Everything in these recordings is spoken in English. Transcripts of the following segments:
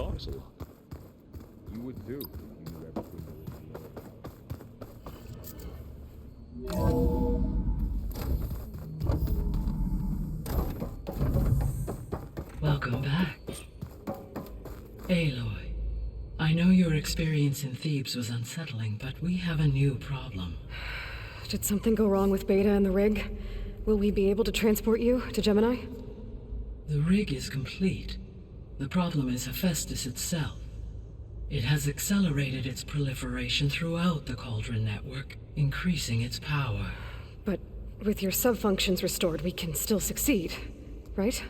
cars along. You would too if you knew everything there was to know. Welcome back. Aloy, I know your experience in Thebes was unsettling, but we have a new problem. Did something go wrong with Beta and the rig? Will we be able to transport you to Gemini? The rig is complete. The problem is Hephaestus itself. It has accelerated its proliferation throughout the Cauldron network, increasing its power. But with your sub-functions restored, we can still succeed, right?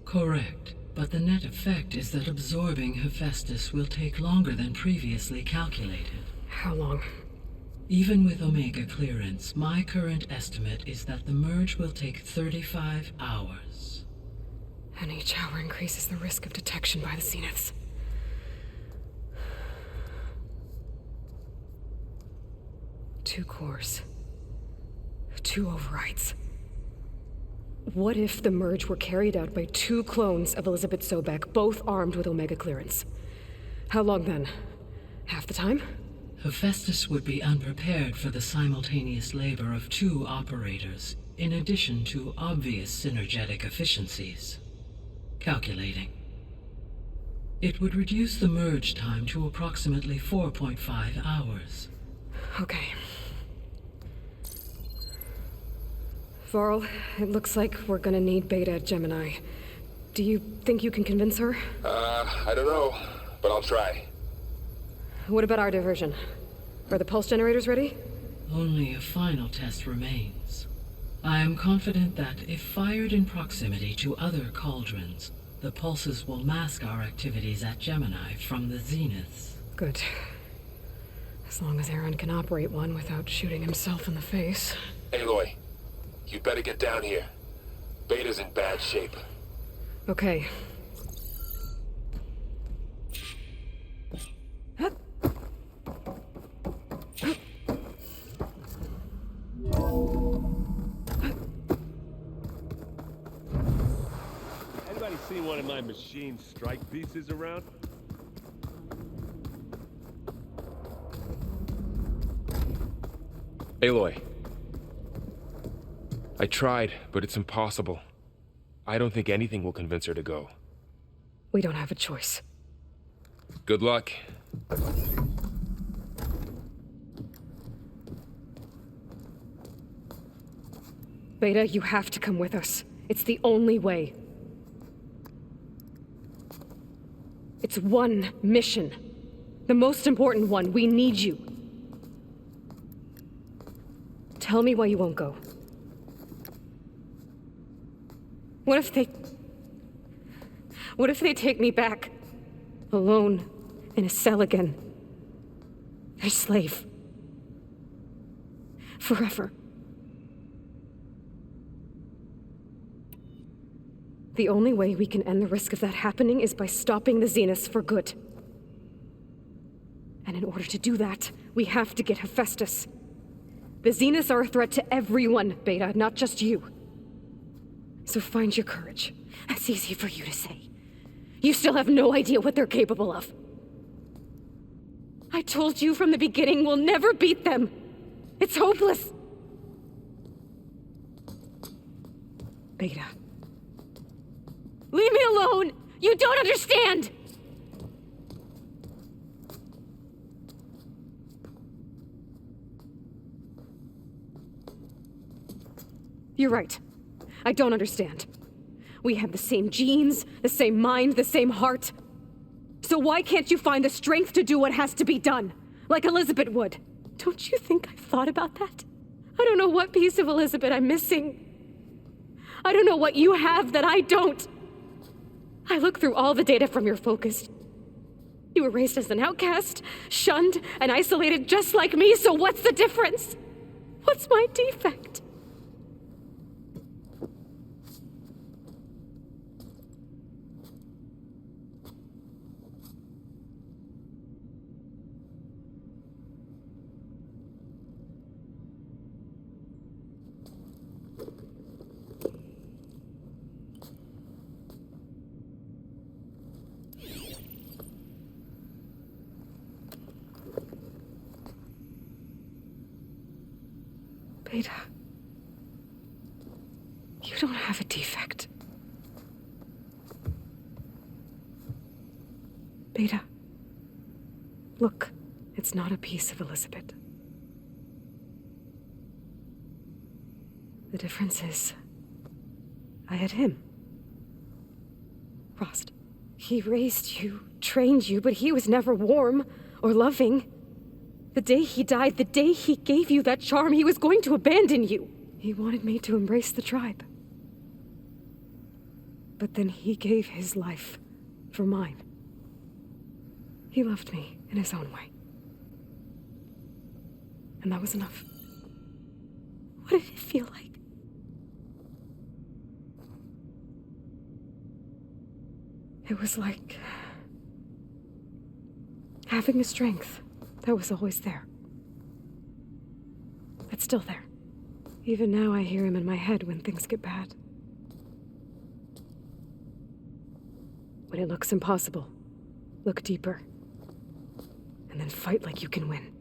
Correct, but the net effect is that absorbing Hephaestus will take longer than previously calculated. How long? Even with Omega clearance, my current estimate is that the merge will take 35 hours. And each hour increases the risk of detection by the Zeniths. Two cores. Two overrides. What if the merge were carried out by two clones of Elizabeth Sobek, both armed with Omega clearance? How long then? Half the time? Hephaestus would be unprepared for the simultaneous labor of two operators, in addition to obvious synergetic efficiencies. Calculating. It would reduce the merge time to approximately 4.5 hours. Okay. Varl, it looks like we're gonna need Beta at Gemini. Do you think you can convince her? I don't know, but I'll try. What about our diversion? Are the pulse generators ready? Only a final test remains. I am confident that if fired in proximity to other cauldrons, the pulses will mask our activities at Gemini from the Zeniths. Good. As long as Aaron can operate one without shooting himself in the face. Aloy, you'd better get down here. Beta's in bad shape. Okay. Anybody seen one of my machine strike pieces around? Aloy. I tried, but it's impossible. I don't think anything will convince her to go. We don't have a choice. Good luck. Beta, you have to come with us. It's the only way. It's one mission. The most important one. We need you. Tell me why you won't go. What if they take me back? Alone, in a cell again. Their slave. Forever. The only way we can end the risk of that happening is by stopping the Zeniths for good. And in order to do that, we have to get Hephaestus. The Zeniths are a threat to everyone, Beta, not just you. So find your courage. That's easy for you to say. You still have no idea what they're capable of. I told you from the beginning we'll never beat them. It's hopeless. Beta. Leave me alone! You don't understand! You're right. I don't understand. We have the same genes, the same mind, the same heart. So why can't you find the strength to do what has to be done? Like Elizabeth would. Don't you think I've thought about that? I don't know what piece of Elizabeth I'm missing. I don't know what you have that I don't. I look through all the data from your focus. You were raised as an outcast, shunned, and isolated just like me, so what's the difference? What's my defect? Beta. You don't have a defect. Beta. Look, it's not a piece of Elizabeth. The difference is, I had him. Frost. He raised you, trained you, but he was never warm or loving. The day he died, the day he gave you that charm, he was going to abandon you. He wanted me to embrace the tribe. But then he gave his life for mine. He loved me in his own way. And that was enough. What did it feel like? It was like having a strength that was always there. That's still there. Even now I hear him in my head when things get bad. When it looks impossible, look deeper. And then fight like you can win.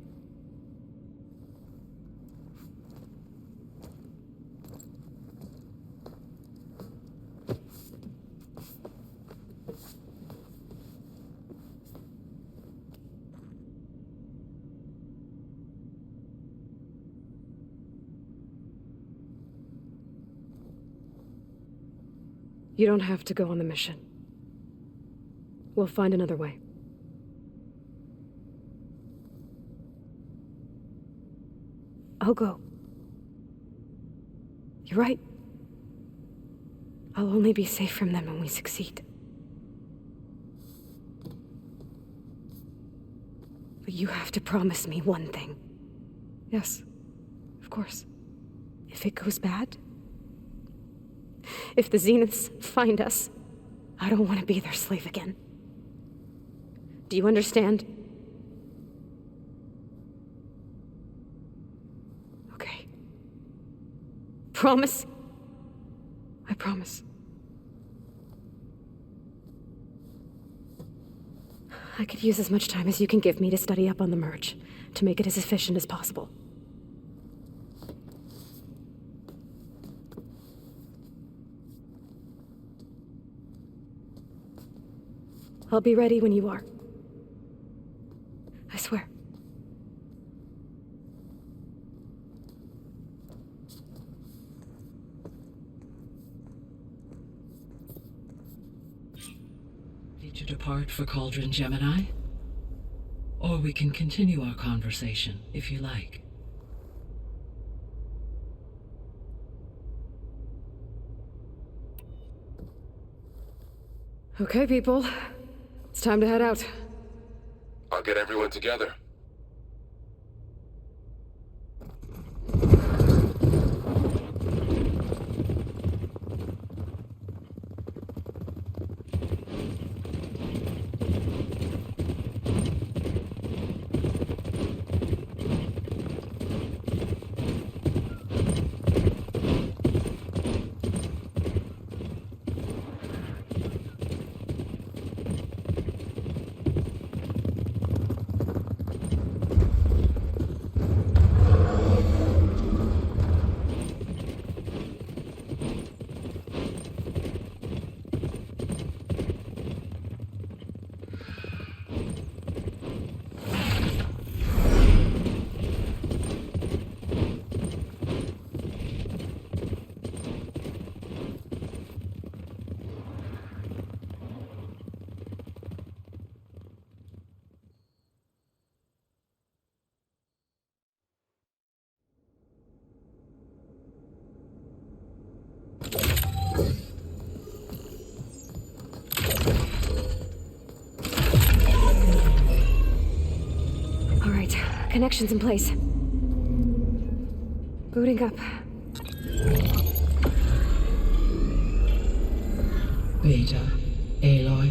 You don't have to go on the mission. We'll find another way. I'll go. You're right. I'll only be safe from them when we succeed. But you have to promise me one thing. Yes, of course. If it goes bad, if the Zeniths find us, I don't want to be their slave again. Do you understand? Okay. Promise? I promise. I could use as much time as you can give me to study up on the merge, to make it as efficient as possible. I'll be ready when you are. I swear. Ready to depart for Cauldron Gemini? Or we can continue our conversation, if you like. Okay, people. It's time to head out. I'll get everyone together. Connections in place. Booting up. Beta, Aloy.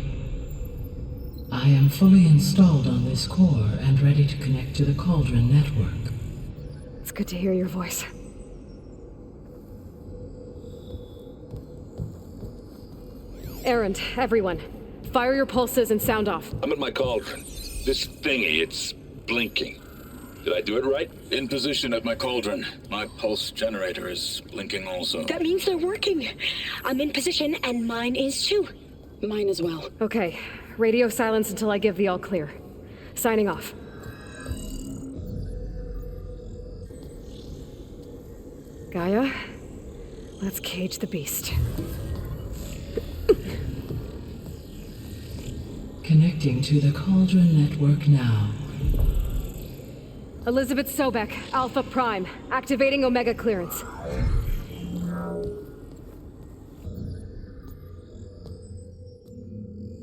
I am fully installed on this core and ready to connect to the Cauldron network. It's good to hear your voice. Errand, everyone. Fire your pulses and sound off. I'm at my cauldron. This thingy, it's blinking. Did I do it right? In position at my cauldron. My pulse generator is blinking also. That means they're working. I'm in position, and mine is too. Mine as well. Okay. Radio silence until I give the all clear. Signing off. Gaia, let's cage the beast. Connecting to the Cauldron network now. Elizabeth Sobek, Alpha Prime, activating Omega clearance.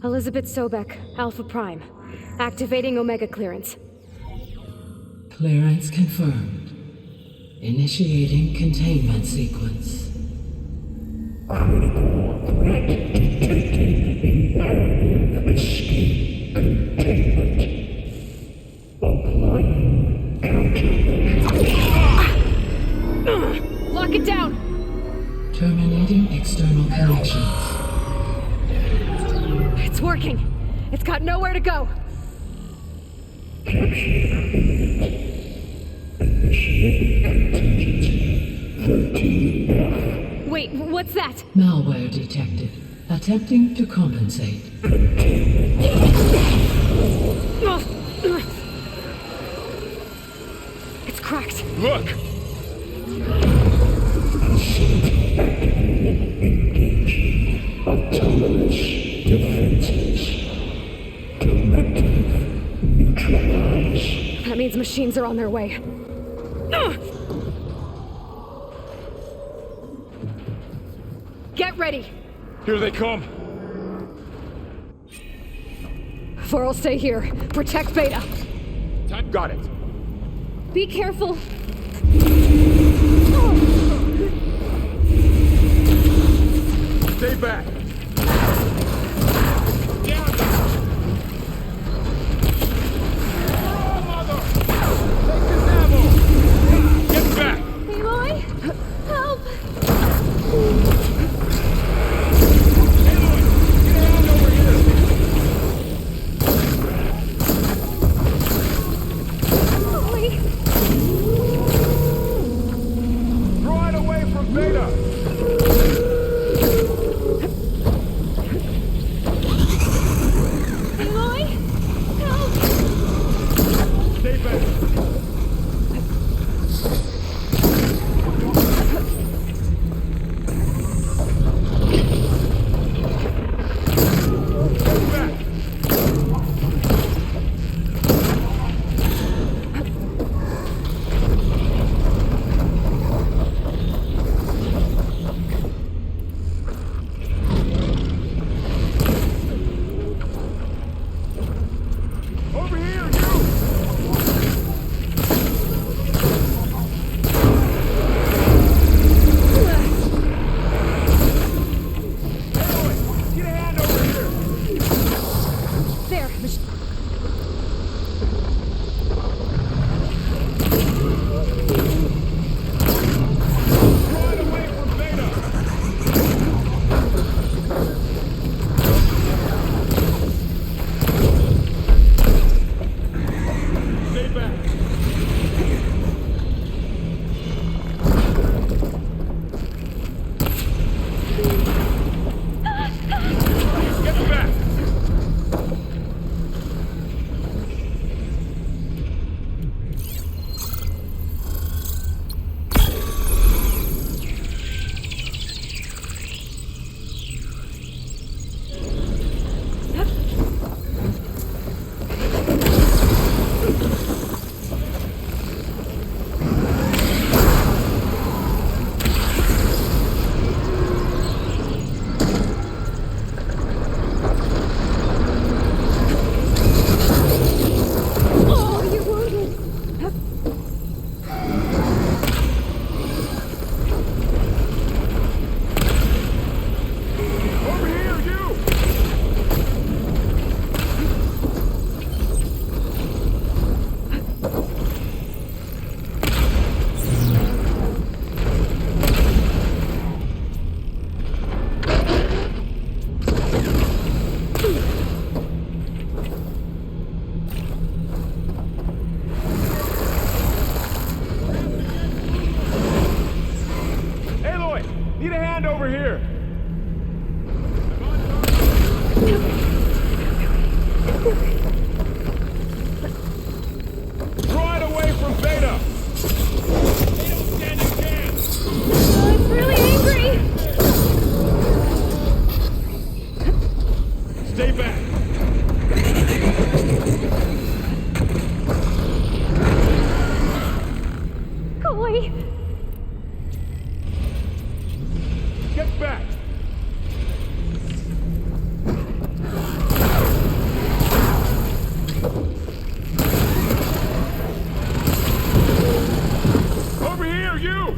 Elizabeth Sobek, Alpha Prime, activating Omega clearance. Clearance confirmed. Initiating containment sequence. Critical threat detected in escape containment. Applying counter. Lock it down! Terminating external connections. It's working! It's got nowhere to go! Wait, what's that? Malware detected. Attempting to compensate. It's cracked. Look! Autonomous defenses. Directive neutralized. That means machines are on their way. Get ready! Here they come! Vor'll stay here. Protect Beta. Time got it. Be careful. Stay back! Get back! Aloy? Help! Aloy! Draw it away from Beta! Aloy? Help! Stay back! Stay back! Over here, you! Aloy, get a hand over here! There. Draw it away from Beta! Stay back! Get back! Over here, you!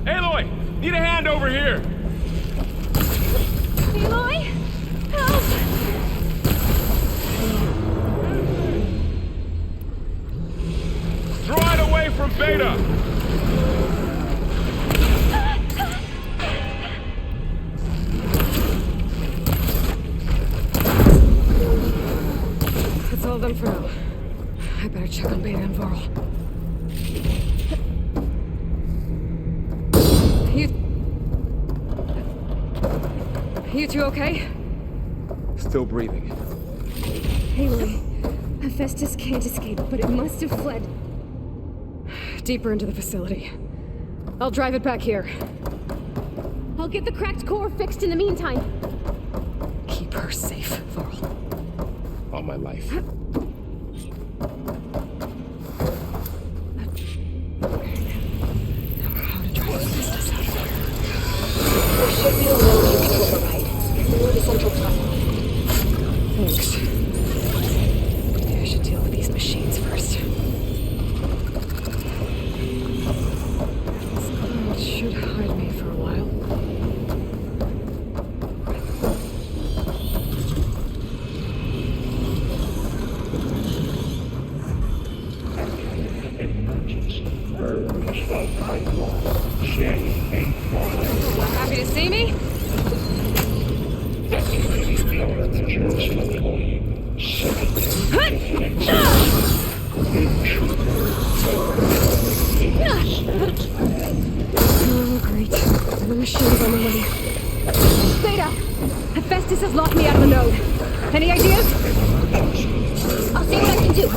Aloy! Need a hand over here! Aloy? Help! Draw it away from Beta! That's all of them for now. I better check on Beta and Varl. You two okay? Still breathing. Aloy, Hephaestus can't escape, but it must have fled deeper into the facility. I'll drive it back here. I'll get the cracked core fixed in the meantime. Keep her safe, Varl. All my life. Now how to drive Hephaestus out of here. There should be a road you can override. Near the central tunnel. Thanks. Maybe I should deal with these machines first. This cloud should hide me for a while. Happy to see me? Oh, great. The machine's on the way. Beta! Hephaestus has locked me out of the node. Any ideas? I'll see what I can do.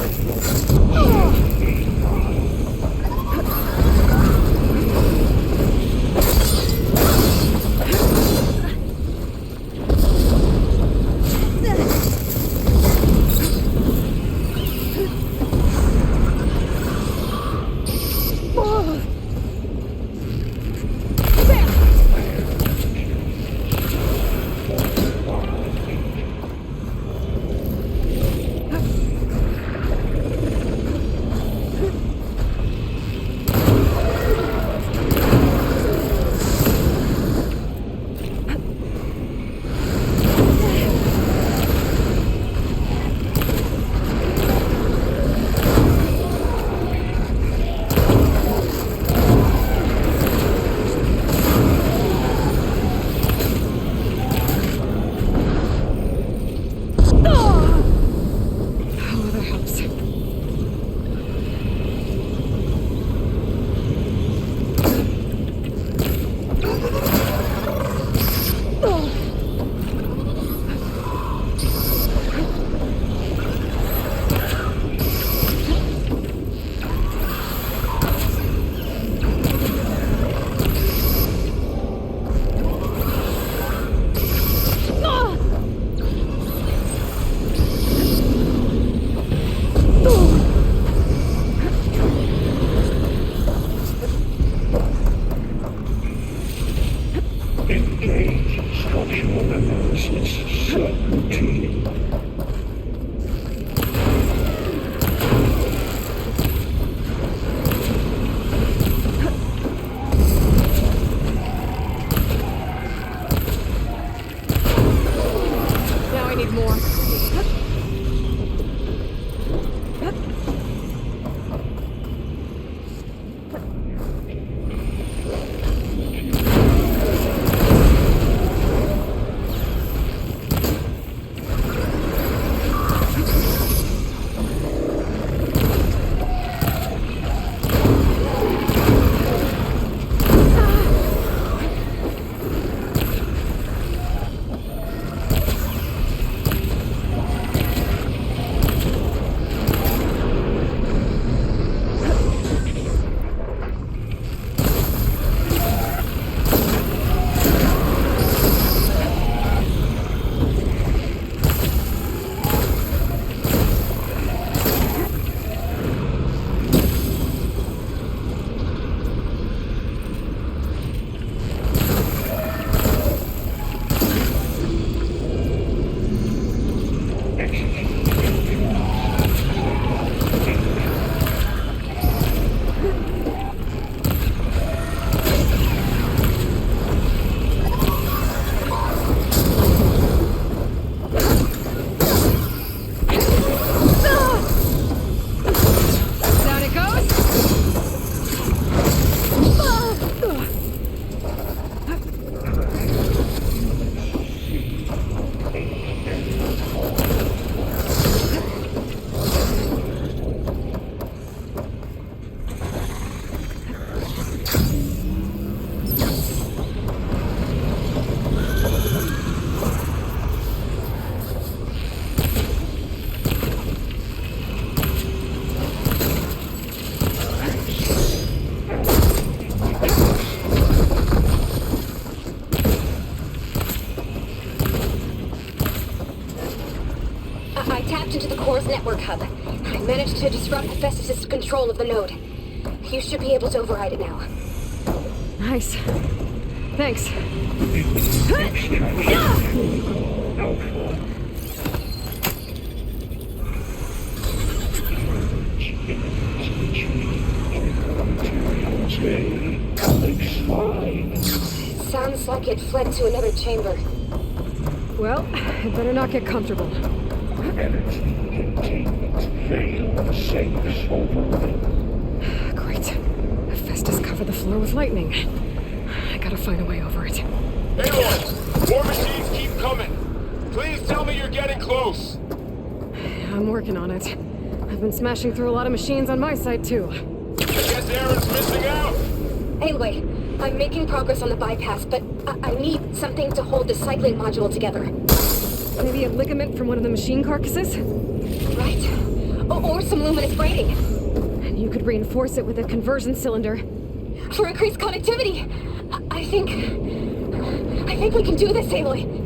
Core's network hub. I managed to disrupt Hephaestus' control of the node. You should be able to override it now. Nice. Thanks. Sounds like it fled to another chamber. Well, I better not get comfortable. Energy containment failed. Safe override. Great. Hephaestus covered the floor with lightning. I gotta find a way over it. Anyone! War machines keep coming! Please tell me you're getting close! I'm working on it. I've been smashing through a lot of machines on my side, too. I guess Aaron's missing out! Anyway, I'm making progress on the bypass, but I need something to hold the cycling module together. Maybe a ligament from one of the machine carcasses? Right? Or some luminous braiding. And you could reinforce it with a conversion cylinder. For increased connectivity! I think we can do this, Aloy.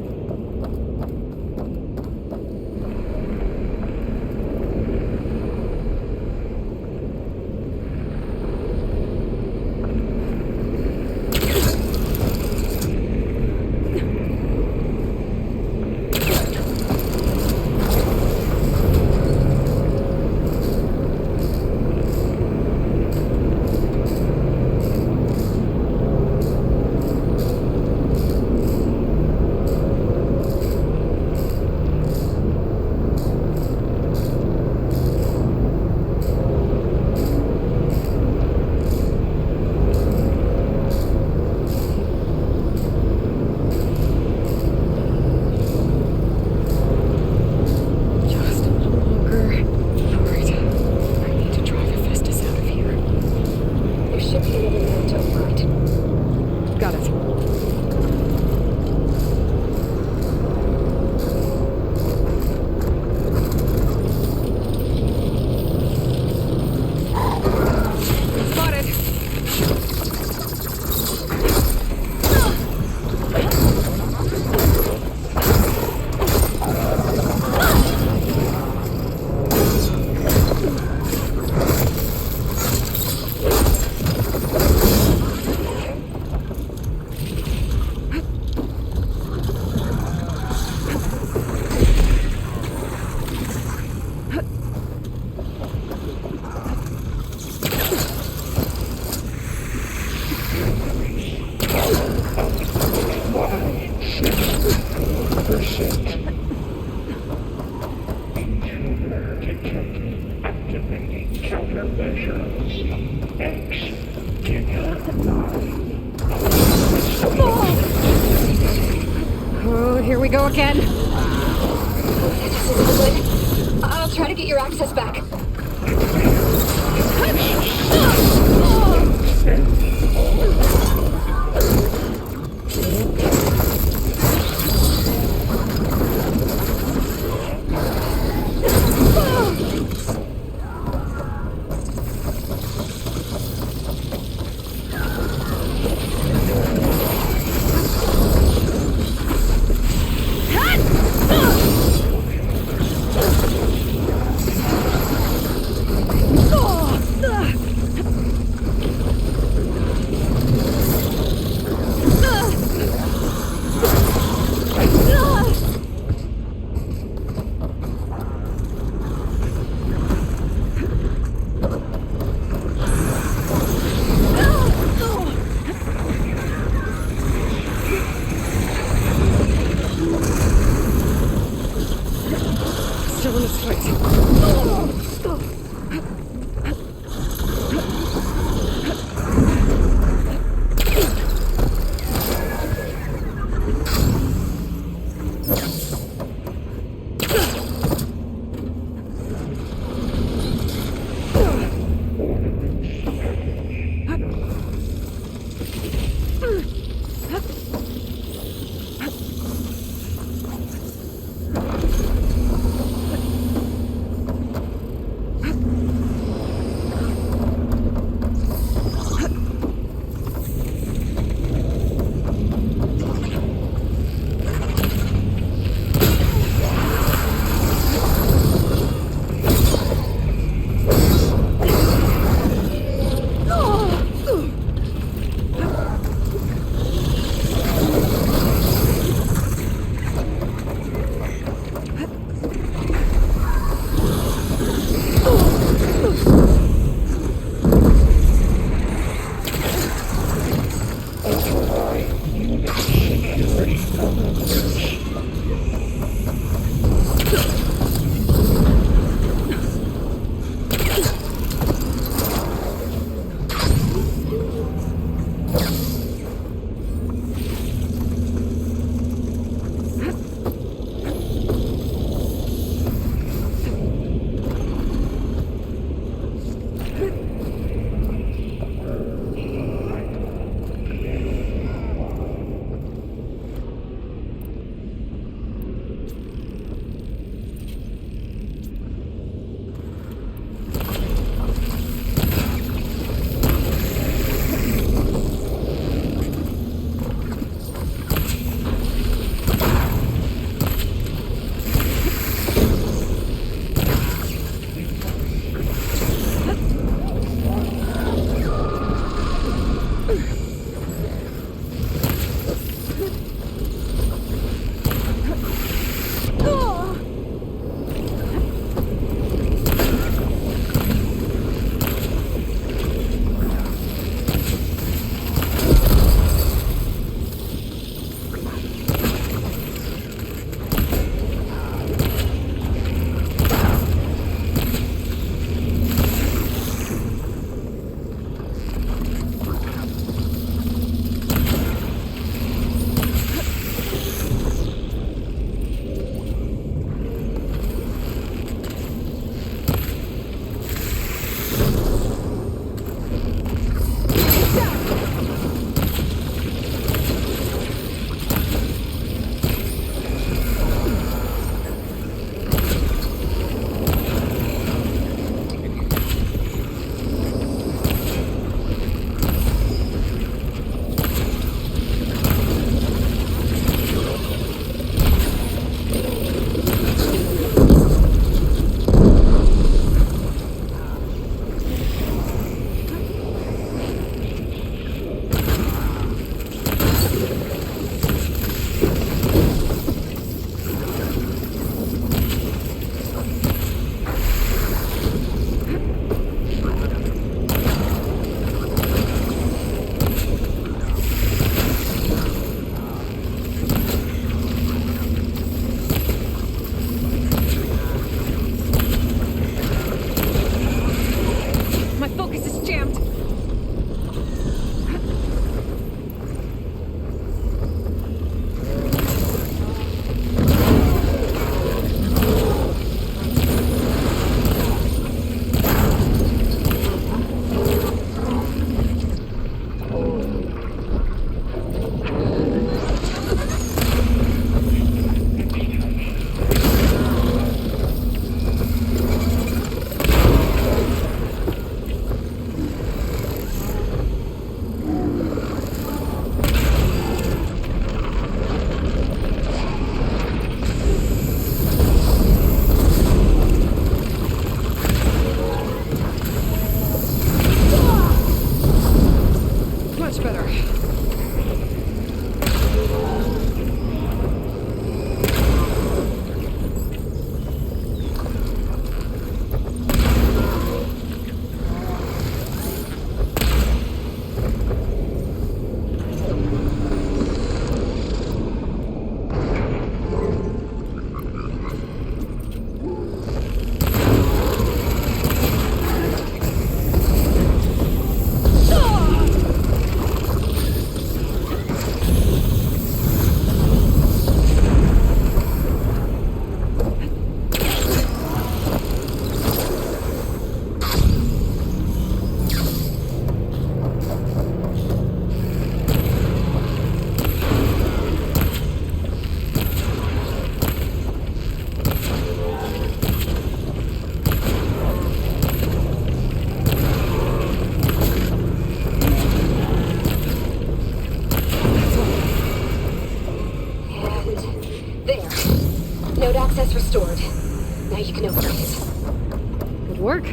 Oh, here we go again. This isn't good. I'll try to get your access back. Still in this fight. 3 elements. Access restored. Now you can open it. Good work.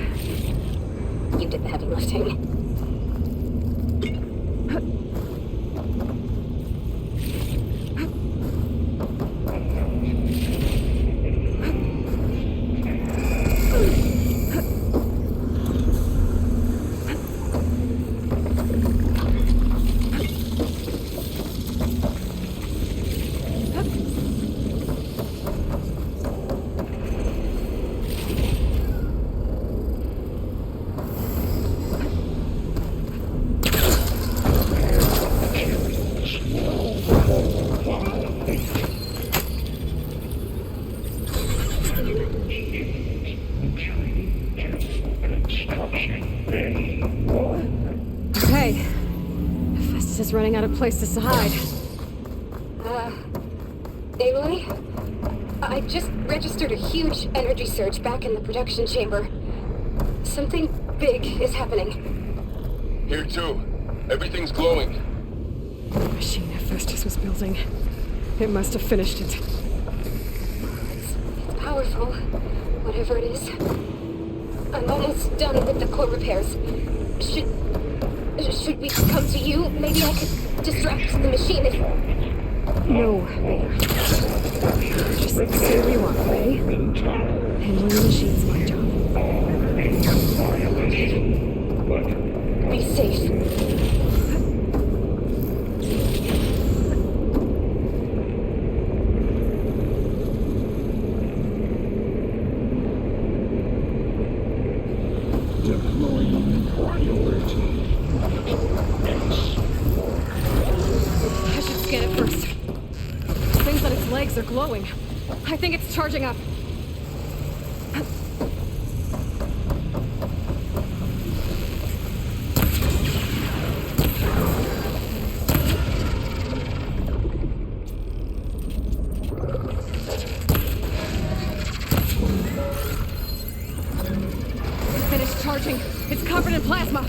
You did the heavy lifting. just running out of places to hide. Aloy? I just registered a huge energy surge back in the production chamber. Something big is happening. Here too. Everything's glowing. The machine Hephaestus was building. It must have finished it. It's powerful, whatever it is. I'm almost done with the core repairs. Should we come to you? Maybe I could distract the machine if... No, Beta. Just say what you want, okay? Handling the machine's my job. Be safe. Deploying priority. I should scan it first. Things on its legs are glowing. I think it's charging up. Finished charging. It's covered in plasma.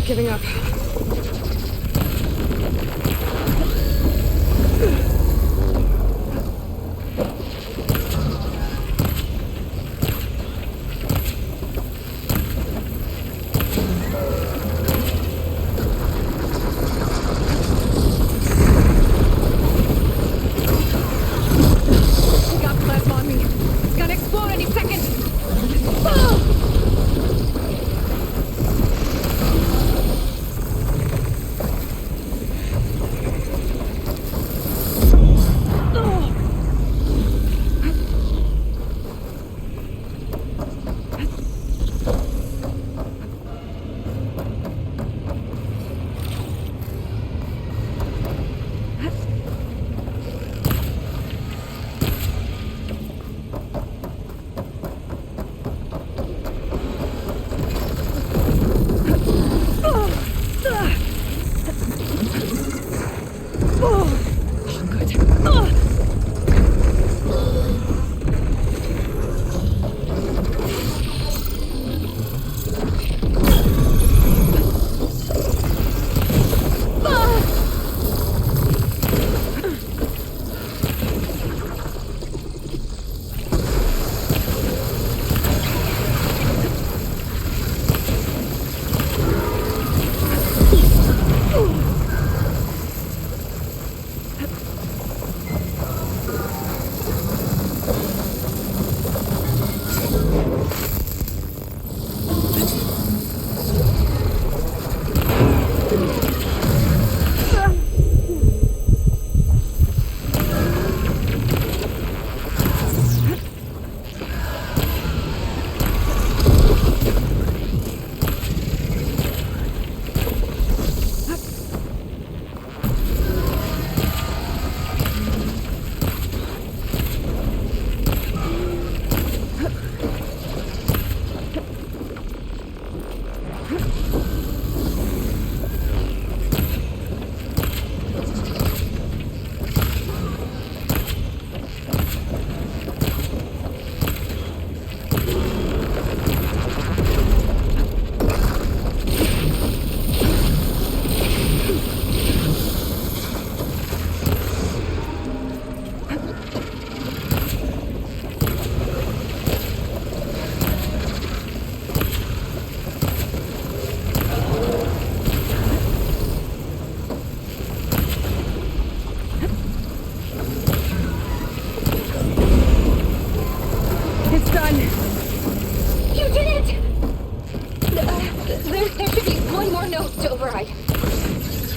Giving up. We got plasma on me. It's gonna explode any second. Oh!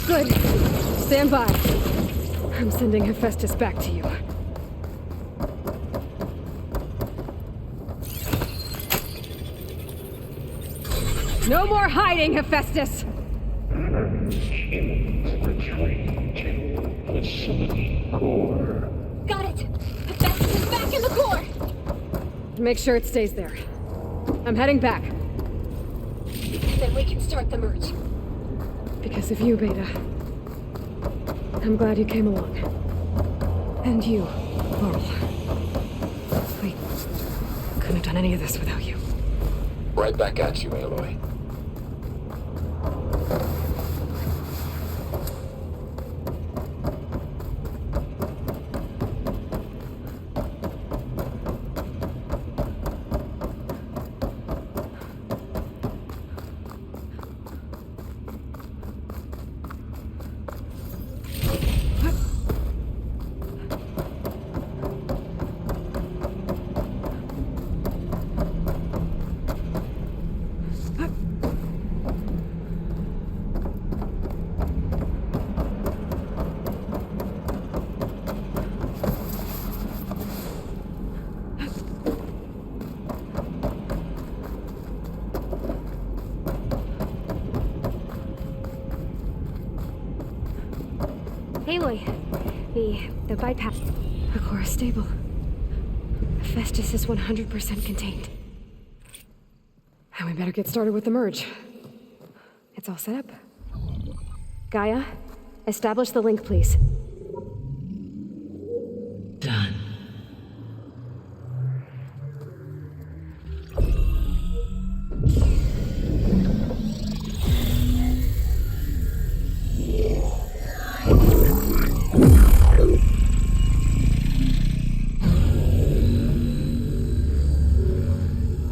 Good. Stand by. I'm sending Hephaestus back to you. No more hiding, Hephaestus! Retreat to the Sony core. Got it! Hephaestus is back in the core! Make sure it stays there. I'm heading back. Then we can start the merge. Because of you, Beta. I'm glad you came along. And you, Laurel. We couldn't have done any of this without you. Right back at you, Aloy. Aloy, the bypass. The core is stable. Hephaestus is 100% contained. And we better get started with the merge. It's all set up. Gaia, establish the link, please. Done.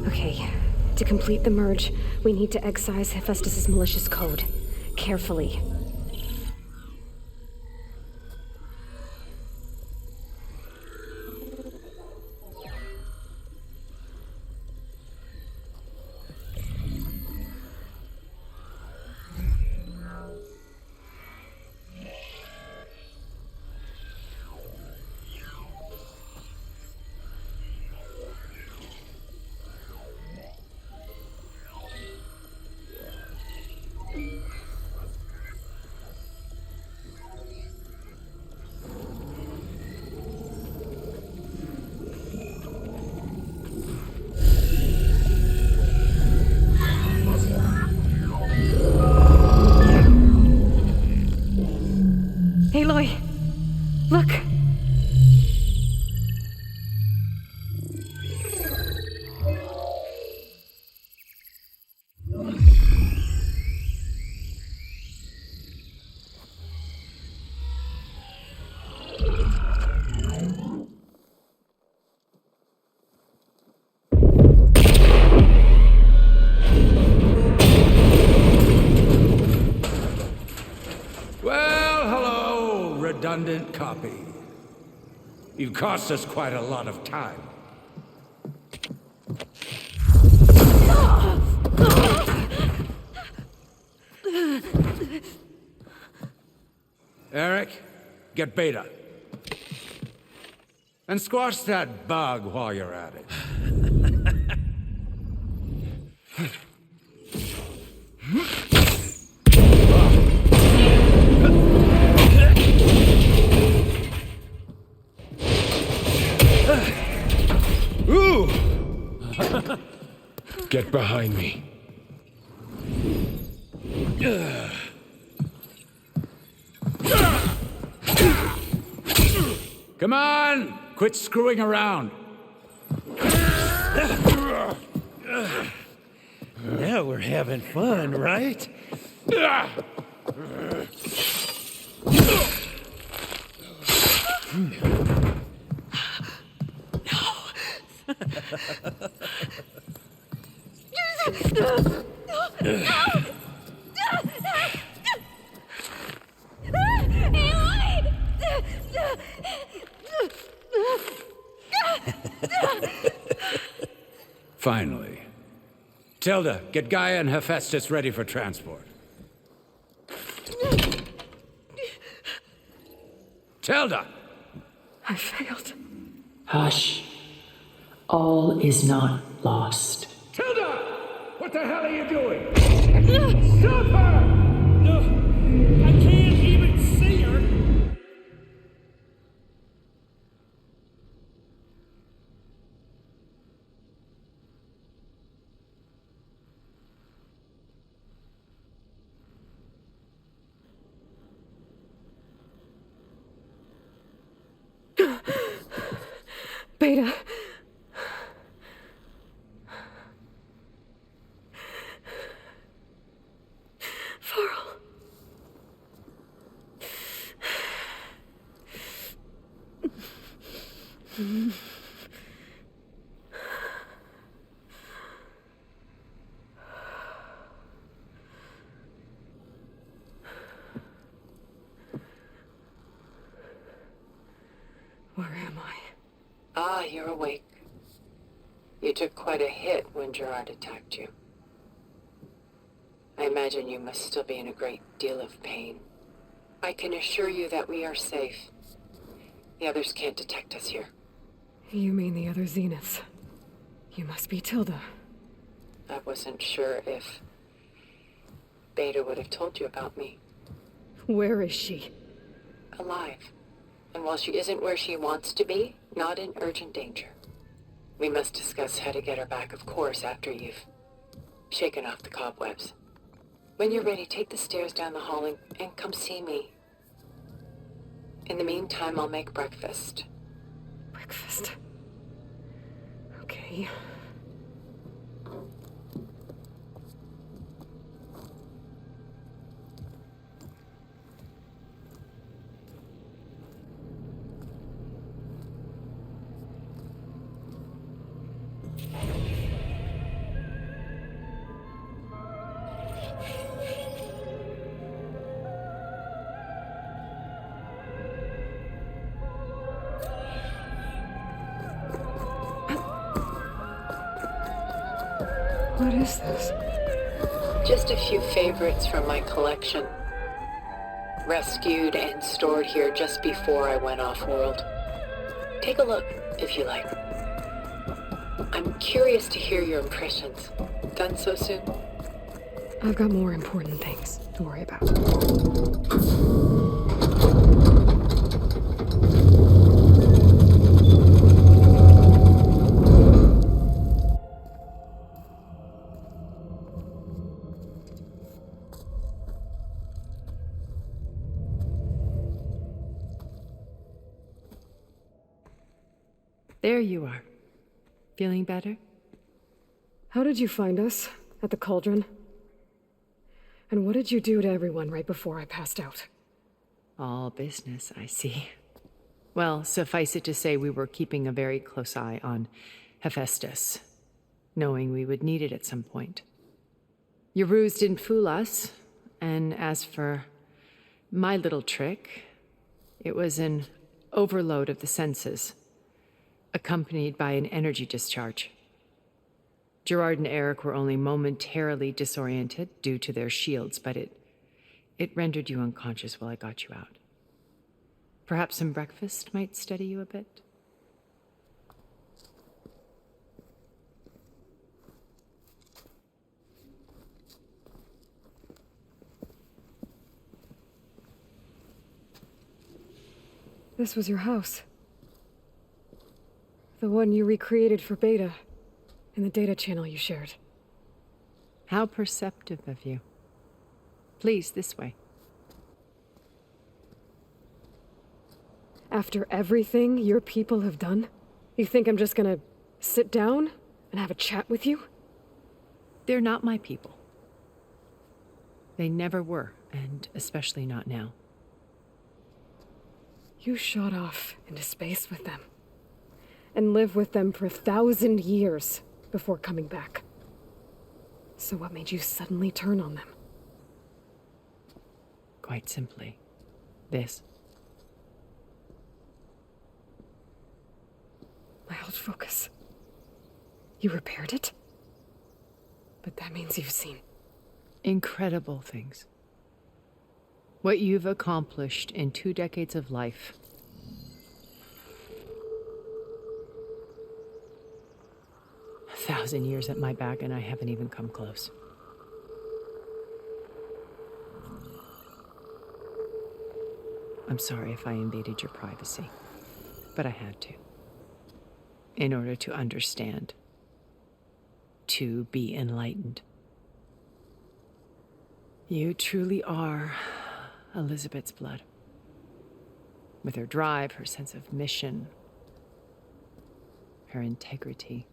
Okay, to complete the merge, we need to excise Hephaestus's malicious code. Carefully. Aloy, look! Redundant copy. You've cost us quite a lot of time. Eric, get Beta. And squash that bug while you're at it. Ooh! Get behind me. Come on! Quit screwing around. Now we're having fun, right? Finally. Tilda, get Gaia and Hephaestus ready for transport. Tilda! I failed. Hush. All is not lost. Tilda! What the hell are you doing? Stop her! No, I can't even see her. Beta. Varl. Where am I? Ah, you're awake. You took quite a hit when Gerard attacked you. I imagine you must still be in a great deal of pain. I can assure you that we are safe. The others can't detect us here. You mean the other Zeniths? You must be Tilda. I wasn't sure if Beta would have told you about me. Where is she? Alive. And while she isn't where she wants to be, not in urgent danger. We must discuss how to get her back, of course, after you've shaken off the cobwebs. When you're ready, take the stairs down the hall and come see me. In the meantime, I'll make breakfast. Breakfast. Okay. What is this? Just a few favorites from my collection. Rescued and stored here just before I went off-world. Take a look, if you like. I'm curious to hear your impressions. Done so soon? I've got more important things to worry about. There you are. Feeling better? How did you find us? At the cauldron? And what did you do to everyone right before I passed out? All business, I see. Well, suffice it to say we were keeping a very close eye on Hephaestus, knowing we would need it at some point. Your ruse didn't fool us, and as for my little trick, it was an overload of the senses, accompanied by an energy discharge. Gerard and Eric were only momentarily disoriented due to their shields, but it rendered you unconscious while I got you out. Perhaps some breakfast might steady you a bit? This was your house. The one you recreated for Beta, in the data channel you shared. How perceptive of you. Please, this way. After everything your people have done, you think I'm just gonna sit down and have a chat with you? They're not my people. They never were, and especially not now. You shot off into space with them, and lived with them for 1,000 years before coming back. So what made you suddenly turn on them? Quite simply, this. My old focus. You repaired it? But that means you've seen incredible things. What you've accomplished in 2 decades of life 1,000 years at my back and I haven't even come close. I'm sorry if I invaded your privacy, but I had to. In order to understand. To be enlightened. You truly are Elizabeth's blood. With her drive, her sense of mission, her integrity.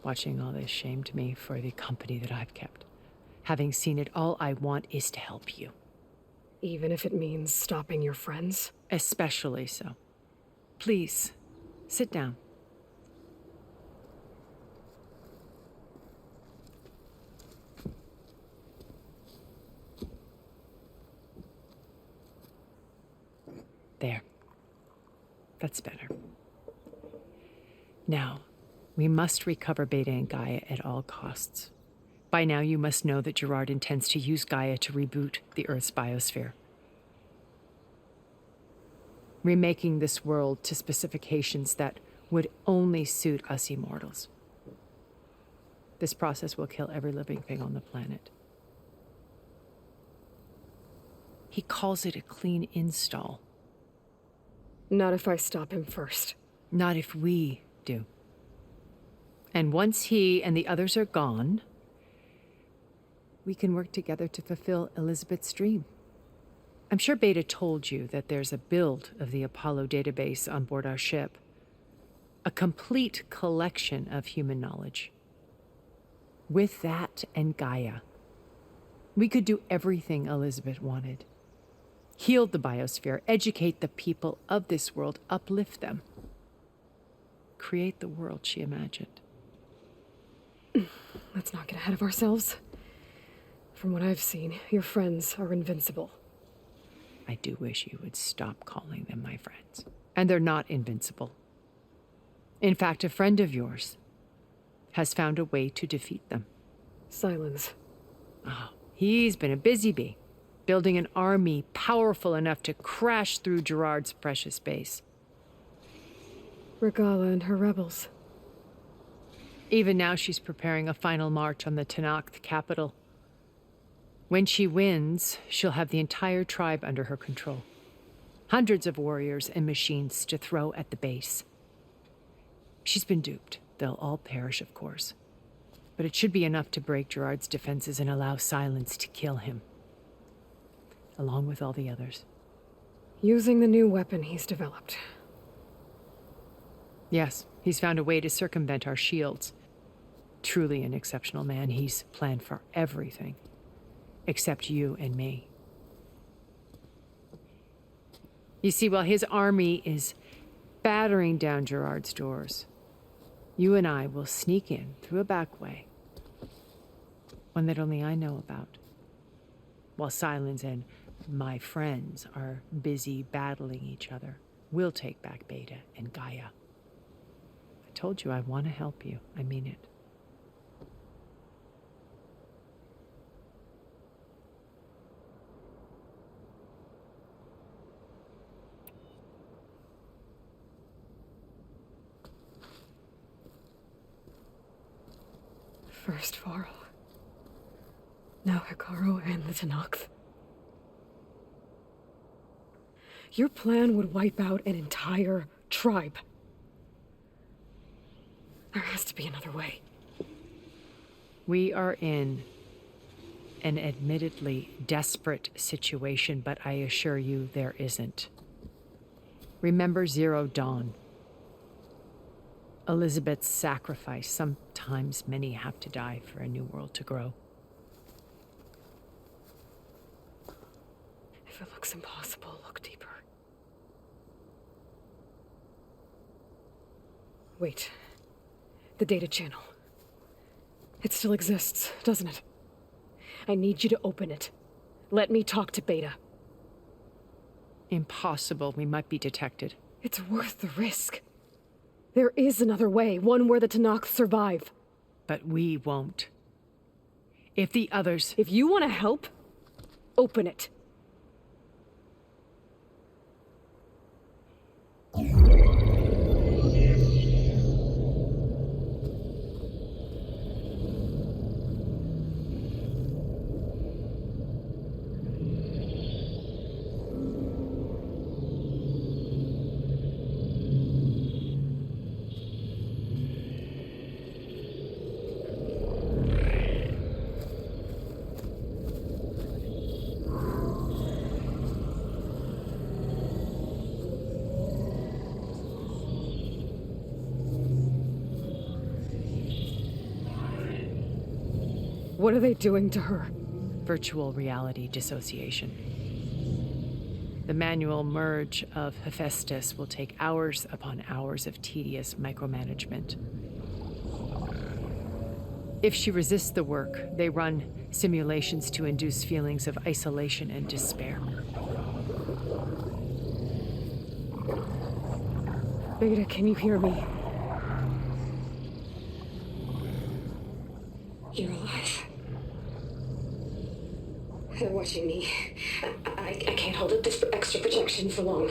Watching all this shamed me for the company that I've kept. Having seen it, all I want is to help you. Even if it means stopping your friends? Especially so. Please, sit down. There. That's better. Now, we must recover Beta and Gaia at all costs. By now, you must know that Gerard intends to use Gaia to reboot the Earth's biosphere. Remaking this world to specifications that would only suit us immortals. This process will kill every living thing on the planet. He calls it a clean install. Not if I stop him first. Not if we do. And once he and the others are gone, we can work together to fulfill Elizabeth's dream. I'm sure Beta told you that there's a build of the Apollo database on board our ship. A complete collection of human knowledge. With that and Gaia, we could do everything Elizabeth wanted. Heal the biosphere, educate the people of this world, uplift them. Create the world she imagined. Let's not get ahead of ourselves. From what I've seen, your friends are invincible. I do wish you would stop calling them my friends. And they're not invincible. In fact, a friend of yours has found a way to defeat them. Silence. Oh, he's been a busy bee, building an army powerful enough to crash through Gerard's precious base. Regala and her rebels. Even now she's preparing a final march on the Tenakth capital. When she wins, she'll have the entire tribe under her control. Hundreds of warriors and machines to throw at the base. She's been duped. They'll all perish, of course. But it should be enough to break Gerard's defenses and allow Silence to kill him. Along with all the others. Using the new weapon he's developed. Yes, he's found a way to circumvent our shields. Truly an exceptional man. He's planned for everything. Except you and me. You see, while his army is battering down Gerard's doors, you and I will sneak in through a back way. One that only I know about. While Silence and my friends are busy battling each other, we'll take back Beta and Gaia. I told you I want to help you. I mean it. First Varl. Now Hikaru and the Tenakth. Your plan would wipe out an entire tribe. There has to be another way. We are in an admittedly desperate situation, but I assure you there isn't. Remember Zero Dawn. Elizabeth's sacrifice. Sometimes many have to die for a new world to grow. If it looks impossible, look deeper. Wait. The data channel. It still exists, doesn't it? I need you to open it. Let me talk to Beta. Impossible. We might be detected. It's worth the risk. There is another way, one where the Tenakth survive. But we won't. If the others... If you want to help, open it. What are they doing to her? Virtual reality dissociation. The manual merge of Hephaestus will take hours upon hours of tedious micromanagement. If she resists the work, they run simulations to induce feelings of isolation and despair. Beta, can you hear me? You're alive. They're watching me. I can't hold up this extra protection for long.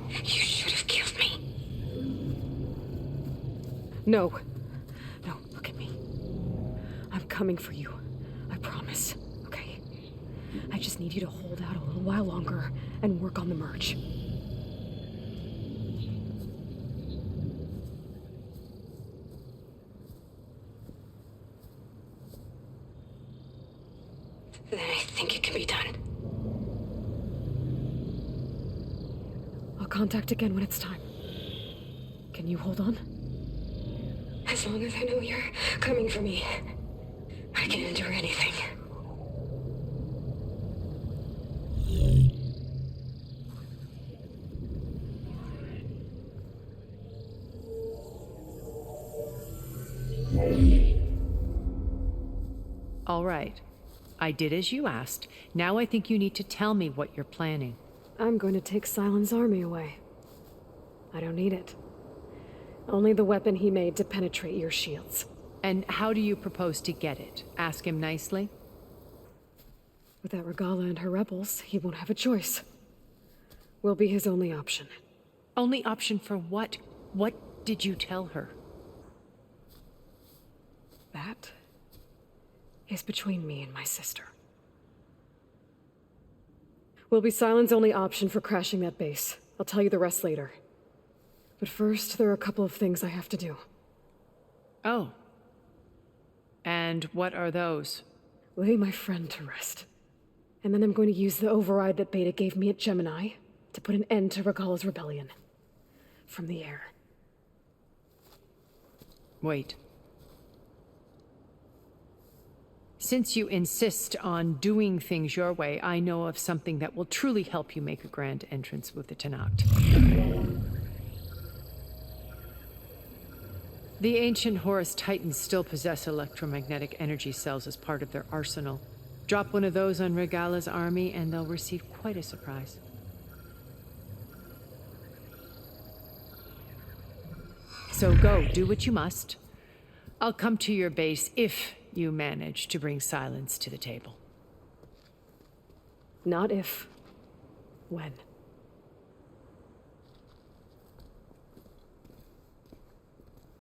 You should have killed me. No. No, look at me. I'm coming for you. I promise, okay? I just need you to hold out a little while longer and work on the merge. Then I think it can be done. I'll contact again when it's time. Can you hold on? As long as I know you're coming for me, I can endure anything. All right. I did as you asked. Now I think you need to tell me what you're planning. I'm going to take Silent's army away. I don't need it. Only the weapon he made to penetrate your shields. And how do you propose to get it? Ask him nicely? Without Regala and her rebels, he won't have a choice. We'll be his only option. Only option for what? What did you tell her? That is between me and my sister. Will be Silent's only option for crashing that base. I'll tell you the rest later. But first, there are a couple of things I have to do. Oh. And what are those? Lay my friend to rest. And then I'm going to use the override that Beta gave me at Gemini to put an end to Regala's rebellion. From the air. Wait. Since you insist on doing things your way, I know of something that will truly help you make a grand entrance with the Tenakth. The ancient Horus Titans still possess electromagnetic energy cells as part of their arsenal. Drop one of those on Regala's army and they'll receive quite a surprise. So go, do what you must. I'll come to your base if you manage to bring Silence to the table. Not if. When.